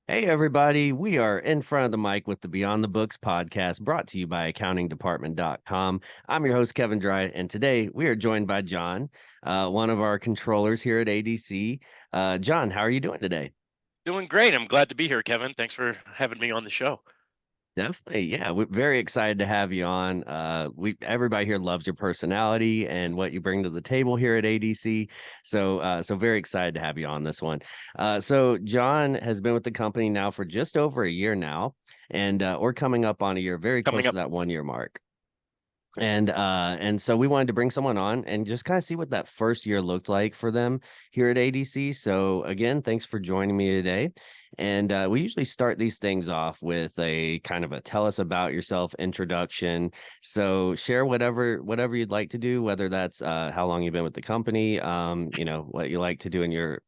Hey, everybody. We are in front of the mic with the Beyond the Books podcast brought to you by accountingdepartment.com. I'm your host, Kevin Dry, and today we are joined by John, one of our controllers here at ADC. John, how are you doing today? Doing great. I'm glad to be here, Kevin. Thanks for having me on the show. Definitely, yeah. We're very excited to have you on. We everybody here loves your personality and what you bring to the table here at ADC. So very excited to have you on this one. So John has been with the company now for just over a year now, and we're coming up on a year, very Coming close to up, that 1 year mark. And so we wanted to bring someone on and just kind of see what that first year looked like for them here at ADC. So again, thanks for joining me today. And we usually start these things off with a kind of a tell us about yourself introduction. So share whatever you'd like to do, whether that's how long you've been with the company, what you like to do in your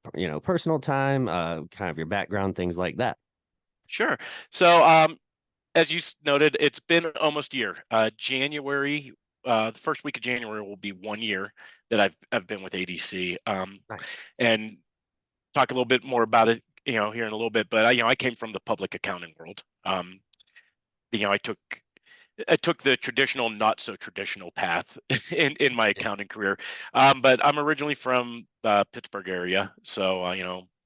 personal time, kind of your background, things like that. sure. So, as you noted, it's been almost a year. January, the first week of January will be 1 year that I've been with ADC. Nice. And talk a little bit more about it, here in a little bit. But I came from the public accounting world. You know, I took I took the traditional, not so traditional path in my Yeah. accounting career. But I'm originally from Pittsburgh area, so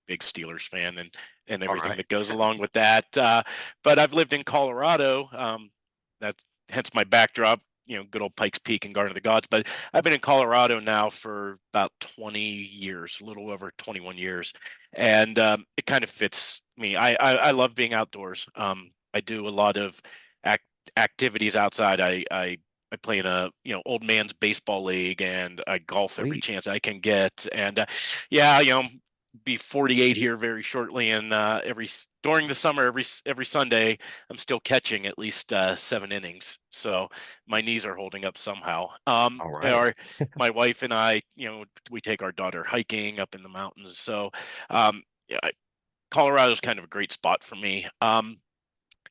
big Steelers fan and All everything right. that goes along with that. But I've lived in Colorado. That's hence my backdrop. Good old Pikes Peak and Garden of the Gods. But I've been in Colorado now for about 20 years, a little over 21 years, and it kind of fits me. I love being outdoors. I do a lot of activities outside. I play in a old man's baseball league, and I golf every Sweet. chance I can get. And yeah, be 48 here very shortly, and during the summer, every Sunday, I'm still catching at least 7 innings. So my knees are holding up somehow. All right. Or my wife and I, we take our daughter hiking up in the mountains. So yeah, Colorado's kind of a great spot for me. I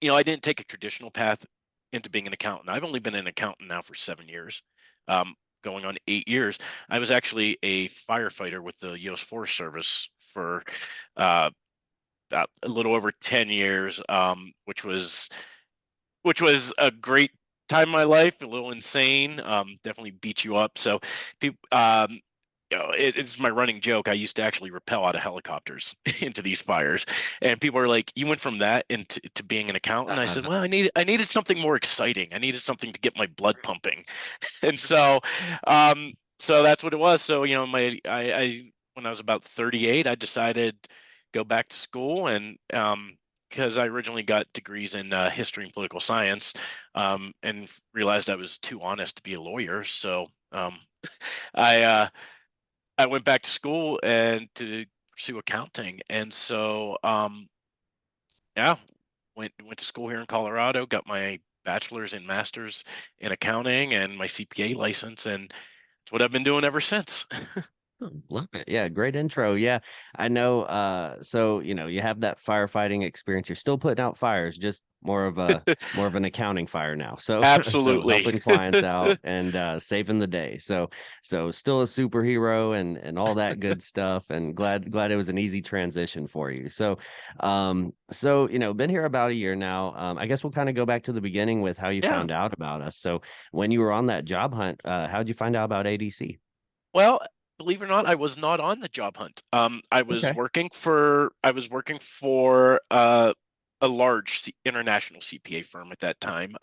didn't take a traditional path into being an accountant. I've only been an accountant now for 7 years, going on 8 years. I was actually a firefighter with the U.S. Forest Service for uh, about a little over 10 years, which was a great time in my life, a little insane, definitely beat you up. So people, it's my running joke. I used to actually rappel out of helicopters into these fires, and people are like, "You went from that into to being an accountant?" I said, "Well, I needed something more exciting. I needed something to get my blood pumping." And so that's what it was. So my I when I was about 38, I decided go back to school, and because I originally got degrees in history and political science, and realized I was too honest to be a lawyer. So I I went back to school and to pursue accounting. And so yeah, went to school here in Colorado, got my bachelor's and master's in accounting and my CPA license, and it's what I've been doing ever since. Oh, love it. Yeah, great intro. Yeah, I know. So you have that firefighting experience. You're still putting out fires, just more of an accounting fire now. So so Absolutely. helping clients out and saving the day. So still a superhero and all that good stuff. And glad it was an easy transition for you. So been here about a year now. I guess we'll kind of go back to the beginning with how you Yeah. found out about us. So when you were on that job hunt, how'd you find out about ADC? Well, believe it or not, I was not on the job hunt. Okay. I was working for a large international CPA firm at that time.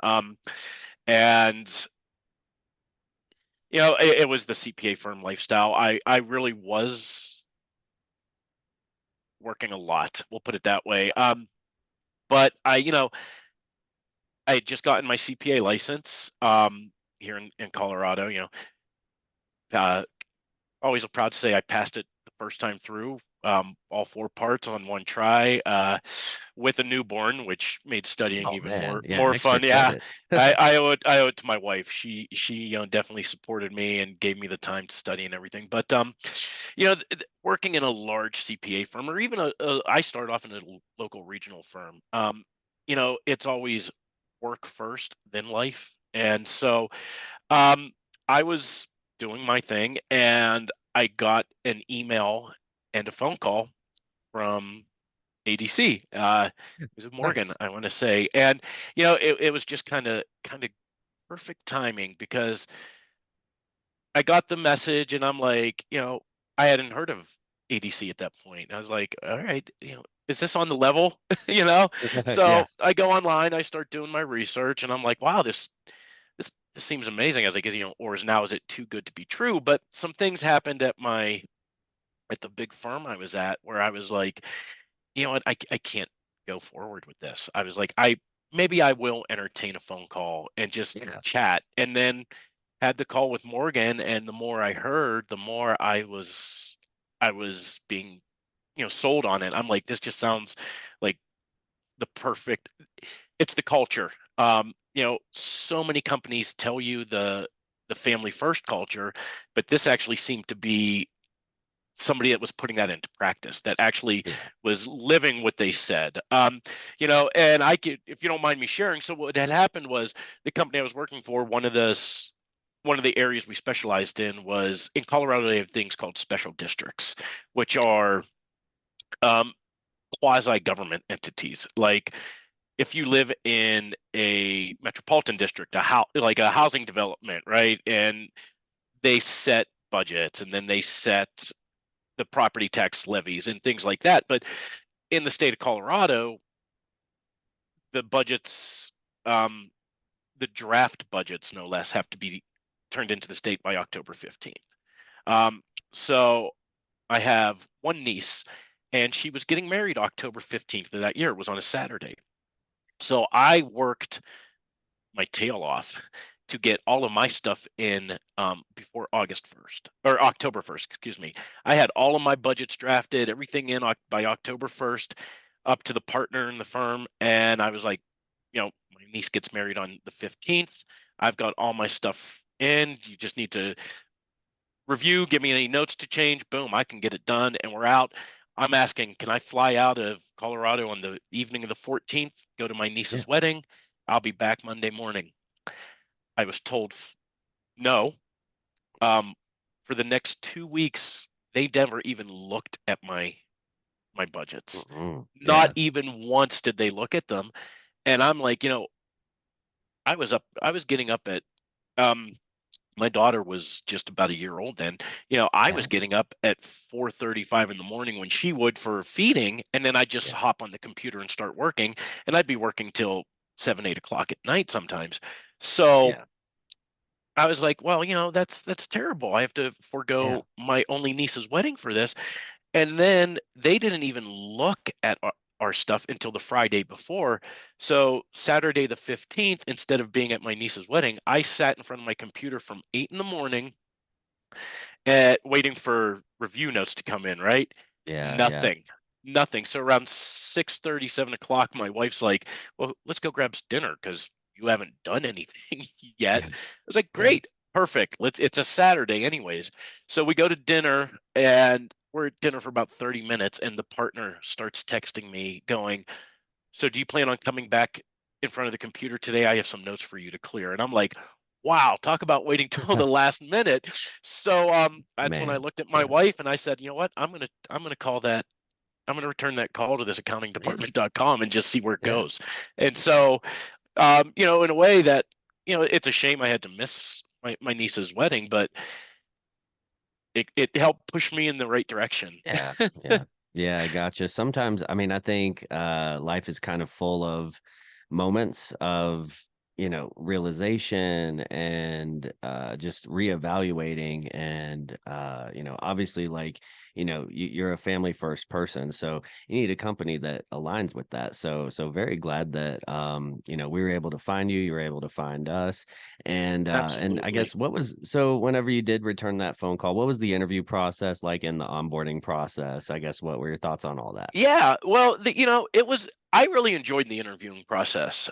And it was the CPA firm lifestyle. I really was working a lot. We'll put it that way. But I had just gotten my CPA license here in Colorado. Uh, Always proud to say I passed it the first time through, all four parts on one try, with a newborn, which made studying Oh even man, yeah, more extra fun. Yeah, credit. I owe it to my wife. She definitely supported me and gave me the time to study and everything. But working in a large CPA firm, or even I started off in a local regional firm. It's always work first, then life, and so um, I was doing my thing, and I got an email and a phone call from ADC. It was Morgan, Nice. I want to say, and it was just kind of perfect timing because I got the message, and I'm like, I hadn't heard of ADC at that point. I was like, all right, is this on the level? you know. Yeah. So I go online, I start doing my research, and I'm like, wow, this seems amazing. I was like, is it too good to be true? But some things happened at the big firm I was at where I was like, you know what, I can't go forward with this. I was like, maybe I will entertain a phone call and just Yeah. chat. And then had the call with Morgan, and the more I heard, the more I was being, sold on it. I'm like, this just sounds like the perfect, it's the culture. So many companies tell you the family first culture, but this actually seemed to be somebody that was putting that into practice, that actually Yeah. was living what they said. And I could, if you don't mind me sharing. So what had happened was the company I was working for, one of the areas we specialized in was in Colorado. They have things called special districts, which are um, quasi government entities. Like if you live in a metropolitan district, like a housing development, right? And they set budgets, and then they set the property tax levies and things like that. But in the state of Colorado, the budgets, um, the draft budgets, no less, have to be turned into the state by October 15th. Um, so I have one niece, and she was getting married October 15th of that year. It was on a Saturday. So I worked my tail off to get all of my stuff in before August 1st or October 1st, excuse me. I had all of my budgets drafted, everything in by October 1st, up to the partner in the firm. And I was like, my niece gets married on the 15th. I've got all my stuff in. You just need to review, give me any notes to change. Boom, I can get it done, and we're out. I'm asking, can I fly out of Colorado on the evening of the 14th, go to my Yeah. niece's wedding? I'll be back Monday morning. I was told no. Um, for the next 2 weeks, they never even looked at my budgets. Mhm. Not Yeah. even once did they look at them. And I'm like, I was getting up at um my daughter was just about a year old then. I was Yeah. getting up at 4:35 in the morning when she would for feeding, and then I'd just Yeah. hop on the computer and start working, and I'd be working till 7, 8 o'clock at night sometimes. So Yeah. I was like, well, that's terrible. I have to Yeah. forego my only niece's wedding for this. And then they didn't even look at our stuff until the Friday before. So Saturday the 15th, instead of being at my niece's wedding, I sat in front of my computer from 8 in the morning waiting for review notes to come in, right? Yeah. Yeah. Nothing. Nothing. So around 6:30, 7 o'clock, my wife's like, well, let's go grab dinner because you haven't done anything yet. Yeah. I was like, Yeah. great, perfect. It's a Saturday anyways. So we go to dinner, and we're at dinner for about 30 minutes, and the partner starts texting me going, so do you plan on coming back in front of the computer today? I have some notes for you to clear. And I'm like, wow, talk about waiting till the last minute. So that's when I Man. looked at my Yeah. wife and I said, you know what? I'm gonna call that, I'm gonna return that call to this Yeah. accountingdepartment.com and just see where it Yeah. goes. And so in a way that, it's a shame I had to miss my niece's wedding, but it helped push me in the right direction. Yeah, yeah. Yeah, I gotcha. Sometimes, I mean, I think life is kind of full of moments of, realization and just reevaluating and obviously like, you're a family first person, so you need a company that aligns with that. So very glad that we were able to find you, you were able to find us. And I Absolutely. guess whenever you did return that phone call, what was the interview process like in the onboarding process? I guess what were your thoughts on all that? Yeah, well, I really enjoyed the interviewing process.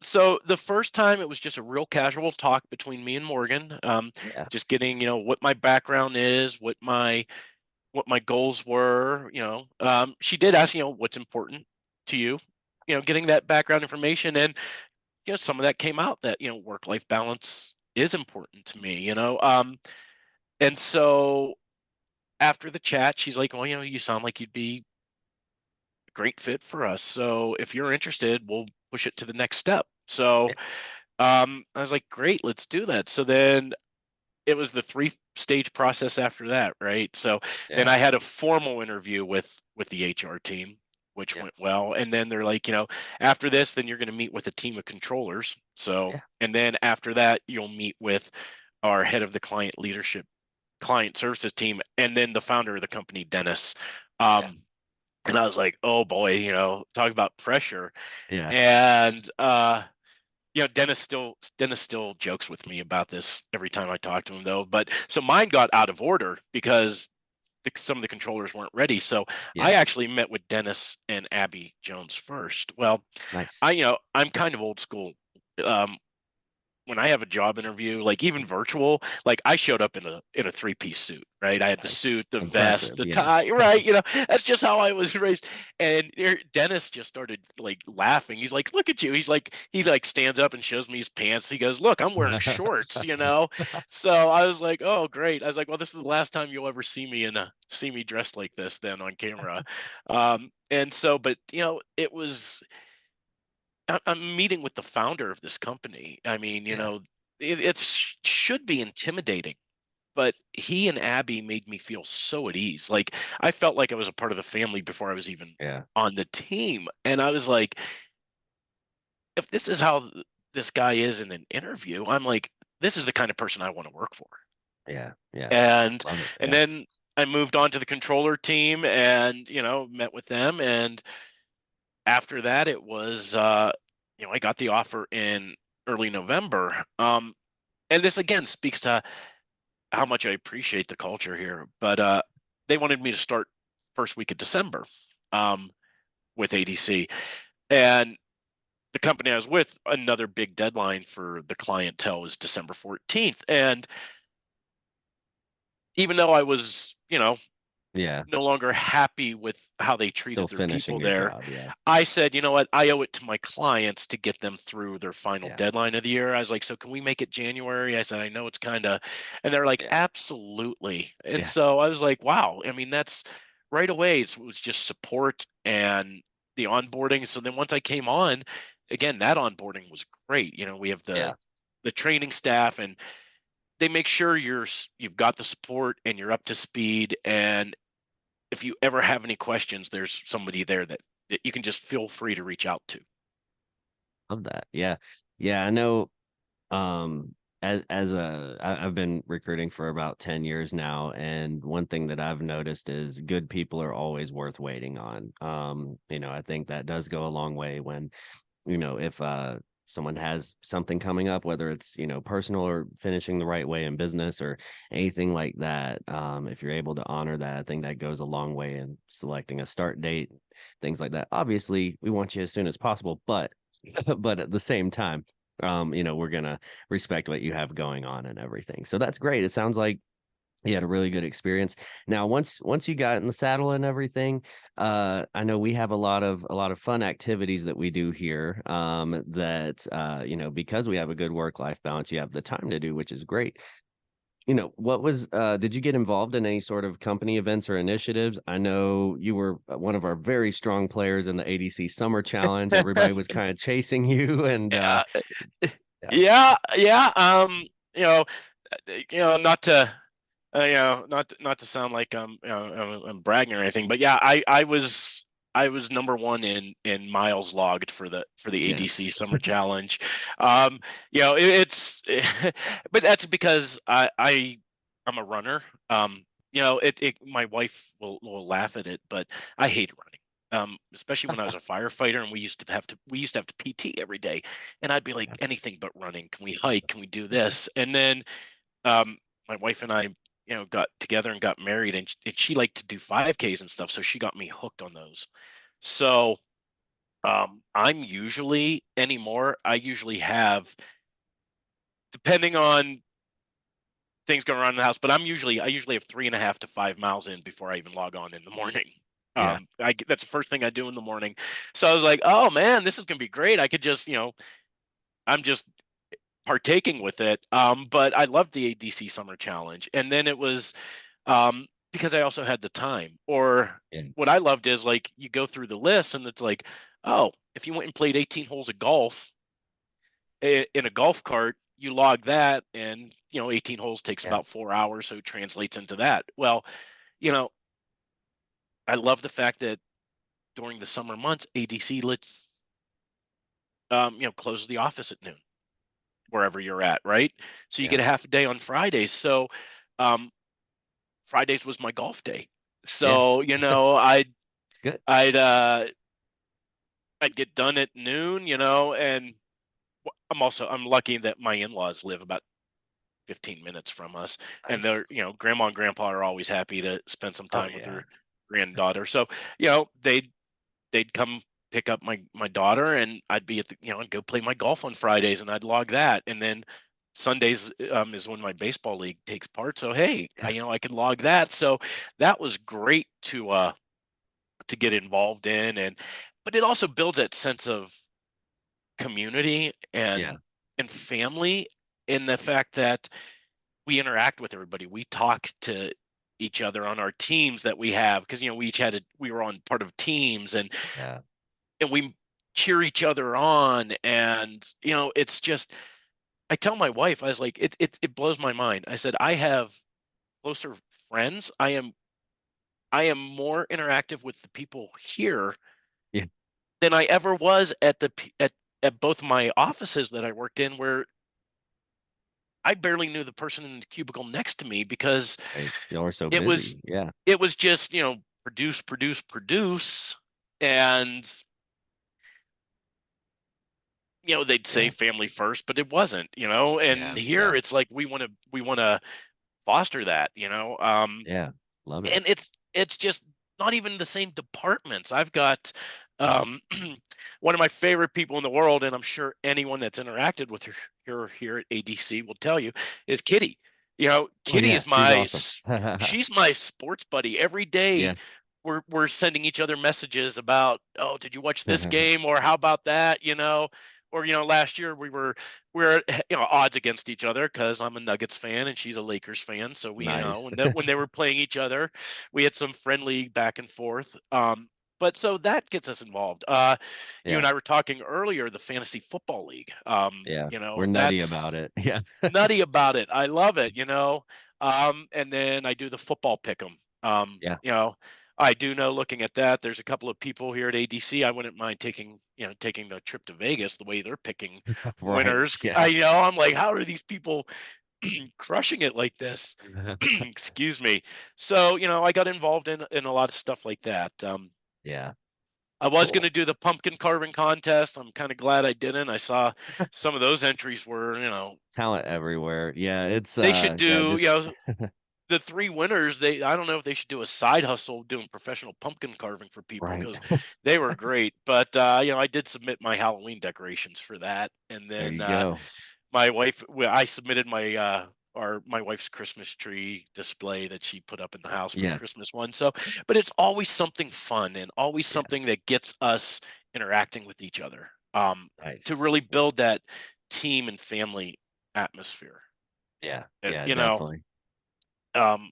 So the first time it was just a real casual talk between me and Morgan, Yeah, just getting, what my background is, what my goals were. She did ask, what's important to you, getting that background information, and some of that came out that, work-life balance is important to me, and so after the chat, she's like, well, you sound like you'd be great fit for us. So if you're interested, we'll push it to the next step. So Yeah. I was like, great, let's do that. So then it was the three-stage process after that, right? So then Yeah. I had a formal interview with the HR team, which Yeah. went well. And then they're like, after this, then you're going to meet with a team of controllers. So, Yeah. and then after that, you'll meet with our head of the client services team, and then the founder of the company, Dennis. Yeah. Um, and I was like, oh boy, talk about pressure. Yeah. And Dennis still jokes with me about this every time I talk to him, though. But so mine got out of order because some of the controllers weren't ready. So I Yeah. actually met with Dennis and Abby Jones first. Well, Nice. I'm kind of old school. Um, when I have a job interview, like even virtual, like I showed up in a three-piece suit, right? I had the Nice. suit, the vest, Impressive. the Yeah. tie, right? That's just how I was raised. And Dennis just started like laughing. He's like, "Look at you." He like stands up and shows me his pants. He goes, "Look, I'm wearing shorts." So I was like, "Oh, great." I was like, "Well, this is the last time you'll ever see me dressed like this then on camera." And so, but it was I'm meeting with the founder of this company. I mean, Yeah. it should be intimidating, but he and Abby made me feel so at ease. Like I felt like I was a part of the family before I was even Yeah. on the team. And I was like, if this is how this guy is in an interview, I'm like, this is the kind of person I want to work for. Yeah. Yeah. And Love it. and Yeah. then I moved on to the controller team and met with them. And after that, it was I got the offer in early November. And this again speaks to how much I appreciate the culture here. But they wanted me to start first week of December um, with ADC, and the company I was with, another big deadline for the clientele is December 14th. And even though I was, Yeah. no longer happy with how they Still treated their finishing people your there, job. Yeah. I said, you know what? I owe it to my clients to get them through their final Yeah. deadline of the year. I was like, so can we make it January? I said, I know it's kind of, and they're like, Yeah. absolutely. And Yeah. so I was like, wow. I mean, that's right away. It was just support and the onboarding. So then once I came on, again, that onboarding was great. We have Yeah. the training staff, and they make sure you've got the support and you're up to speed. And if you ever have any questions, there's somebody there that you can just feel free to reach out to. Love that. Yeah. Yeah. I know. I've been recruiting for about 10 years now, and one thing that I've noticed is good people are always worth waiting on. I think that does go a long way when, if someone has something coming up, whether it's, personal or finishing the right way in business or anything like that. If you're able to honor that, I think that goes a long way in selecting a start date, things like that. Obviously, we want you as soon as possible, but but at the same time, we're gonna respect what you have going on and everything. So that's great. It sounds like you had a really good experience. Now, once you got in the saddle and everything, I know we have a lot of fun activities that we do here. That because we have a good work-life balance, you have the time to do, which is great. Did you get involved in any sort of company events or initiatives? I know you were one of our very strong players in the ADC Summer Challenge. Everybody was kind of chasing you, and Yeah, yeah, yeah, yeah. You know, not to, not to sound like I'm bragging or anything, but yeah, I was number one in miles logged for the ADC yes, Summer Challenge. It's, but that's because I'm a runner. My wife will laugh at it, but I hate running. Especially when I was a firefighter and we used to have to PT every day, and I'd be like, anything but running. Can we hike? Can we do this? And then um, my wife and I, got together and got married, and she liked to do 5Ks and stuff, so she got me hooked on those. So I usually have, depending on things going around in the house, but I usually have 3.5 to 5 miles in before I even log on in the morning. yeah, That's the first thing I do in the morning. So I was like, oh man, this is gonna be great. I could just, I'm just partaking with it. But I loved the ADC Summer Challenge, and then it was because I also had the time. Or Yeah. what I loved is like you go through the list and it's like, oh, if you went and played 18 holes of golf in a golf cart, you log that, and 18 holes takes Yeah. about 4 hours, so it translates into that. Well, you know, I love the fact that during the summer months, ADC lets closes the office at noon wherever you're at, right? So you Yeah. get a half a day on Fridays. So um, Fridays was my golf day. Yeah. So I'd It's good. I'd uh, I'd get done at noon, and I'm lucky that my in-laws live about 15 minutes from us, and Nice. grandma and grandpa are always happy to spend some Oh time with yeah. their granddaughter. So they'd come pick up my daughter, and I'd be I'd go play my golf on Fridays, and I'd log that, and then Sundays is when my baseball league takes part. So hey, Yeah. I could log that. So that was great to get involved in, and but it also builds that sense of community Yeah. and family, in the fact that we interact with everybody. We talk to each other on our teams that we have, because we each we were on part of teams, Yeah. and we cheer each other on. And it's just, I tell my wife, I was like, it blows my mind. I said, I have closer friends. I am more interactive with the people here Yeah. than I ever was at both my offices that I worked in, where I barely knew the person in the cubicle next to me, because Right. Y'all are so it was busy. Yeah. it was just, produce, produce, produce. And they'd say Yeah. family first, but it wasn't. And Yeah. here Yeah. it's like we want to foster that. Yeah. Love it. And it's just not even the same departments. I've got um one of my favorite people in the world, and I'm sure anyone that's interacted with her here at ADC will tell you, is Kitty. Oh Kitty yeah. is She's awesome. she's my sports buddy. Every day Yeah. we're sending each other messages about, oh, did you watch this game, or how about that, or last year we were odds against each other, because I'm a Nuggets fan and she's a Lakers fan. So we, Nice. when they were playing each other, we had some friendly back and forth. But so that gets us involved. You and Yeah. I were talking earlier, the fantasy football league. Yeah. We're nutty about That's it. Yeah. nutty about it. I love it. And then I do the football pick 'em. Yeah. I do know, looking at that, there's a couple of people here at ADC I wouldn't mind taking a trip to Vegas, the way they're picking Right. winners. Yeah. I'm like, how are these people crushing it like this? Excuse me. So, I got involved in a lot of stuff like that. Yeah. I was going Cool. to do the pumpkin carving contest. I'm kind of glad I didn't. I saw some of those entries were, Talent everywhere. Yeah. It's they should yeah, do, just the three winners. I don't know if they should do a side hustle doing professional pumpkin carving for people, right. because they were great. But I did submit my Halloween decorations for that. And There then you go. my wife, well, I submitted my wife's Christmas tree display that she put up in the house for the Yeah. Christmas one. So, but it's always something fun, and always Yeah. something that gets us interacting with each other, to Nice. really build that team and family atmosphere. Yeah. And, Yeah, definitely.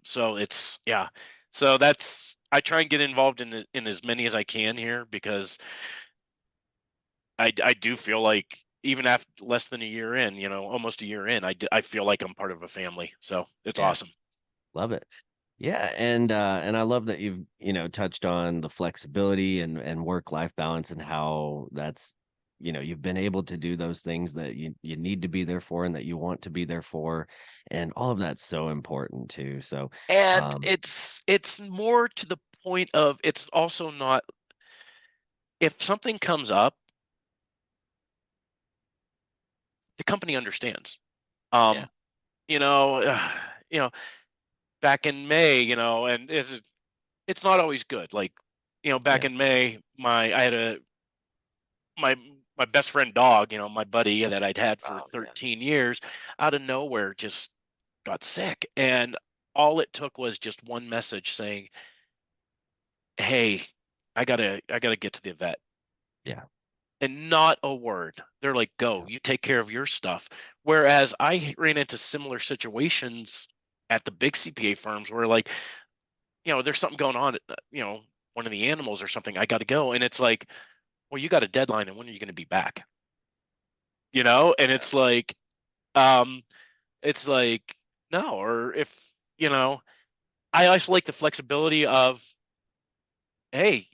so it's, yeah. So that's, I try and get involved in as many as I can here, because I do feel like, even after less than a year in, almost a year in, I feel like I'm part of a family. So it's Yeah. awesome. Love it. Yeah, and I love that you've, touched on the flexibility and work-life balance and how that's, you've been able to do those things that you need to be there for and that you want to be there for. And all of that's so important too. So, And um, it's more to the point of, it's also not, if something comes up, the company understands. yeah, Um, you know, you know, back in May, and it's not always good. Like, back yeah. in May, I had my my best friend dog, my buddy that I'd had for Oh yeah. 13 years, out of nowhere just got sick. And all it took was just one message saying, "Hey, I gotta get to the vet." Yeah. And not a word. They're like, "Go, Yeah. you take care of your stuff." Whereas I ran into similar situations at the big CPA firms, where, like, there's something going on, one of the animals or something. I got to go. And it's like, well, you got a deadline, and when are you going to be back? And um, it's like, no, or if, you know, I also like the flexibility of, hey,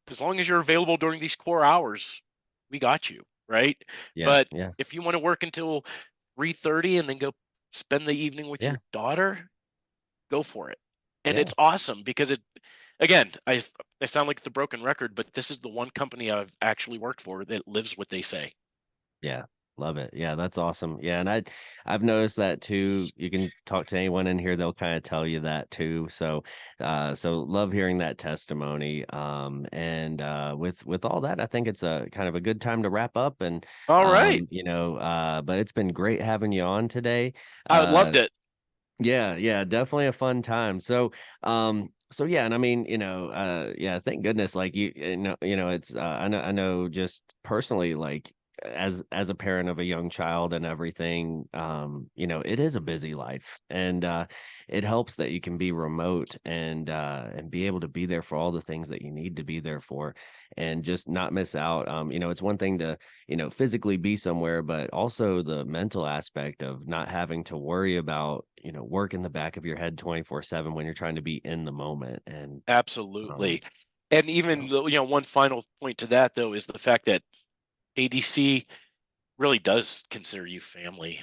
as long as you're available during these core hours, we got you, right? Yeah, But yeah, if you want to work until 3:30 and then go spend the evening with yeah, your daughter, go for it. And yeah. it's awesome because again, I sound like the broken record, but this is the one company I've actually worked for that lives what they say. Yeah, love it. Yeah, that's awesome. Yeah, and I've noticed that too. You can talk to anyone in here, they'll kind of tell you that too. So love hearing that testimony. And with all that, I think it's a kind of a good time to wrap up and All right. but it's been great having you on today. I Uh loved it. yeah, yeah, definitely a fun time. So yeah, and I mean, yeah, thank goodness, like it's I know just personally, like as a parent of a young child and everything, it is a busy life, and it helps that you can be remote and be able to be there for all the things that you need to be there for, and just not miss out. It's one thing to physically be somewhere, but also the mental aspect of not having to worry about, work in the back of your head 24/7 when you're trying to be in the moment. And Absolutely. um, And even so though, one final point to that though is the fact that ADC really does consider you family.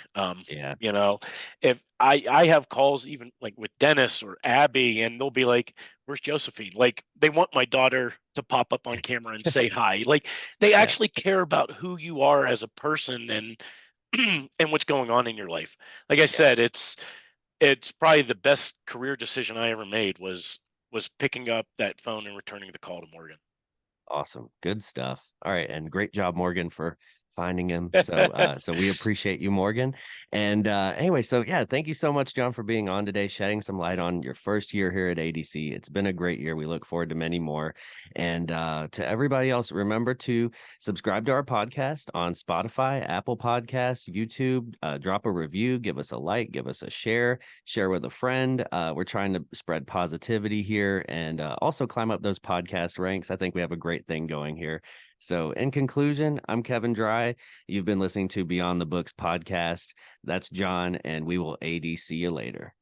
yeah. You know, if I have calls even like with Dennis or Abby, and they'll be like, "Where's Josephine?" Like they want my daughter to pop up on camera and say hi. Like they Yeah. actually care about who you are as a person and and what's going on in your life. Like I Yeah. said, it's probably the best career decision I ever made was picking up that phone and returning the call to Morgan. Awesome. Good stuff. All right. And great job, Morgan, for finding him. So we appreciate you, Morgan. And anyway, so yeah, thank you so much, John, for being on today, shedding some light on your first year here at ADC. It's been a great year. We look forward to many more. And to everybody else, remember to subscribe to our podcast on Spotify, Apple Podcasts, YouTube. Drop a review, give us a like, give us a share with a friend. We're trying to spread positivity here and also climb up those podcast ranks. I think we have a great thing going here. So, in conclusion, I'm Kevin Dry. You've been listening to Beyond the Books podcast. That's John, and we will ADC you later.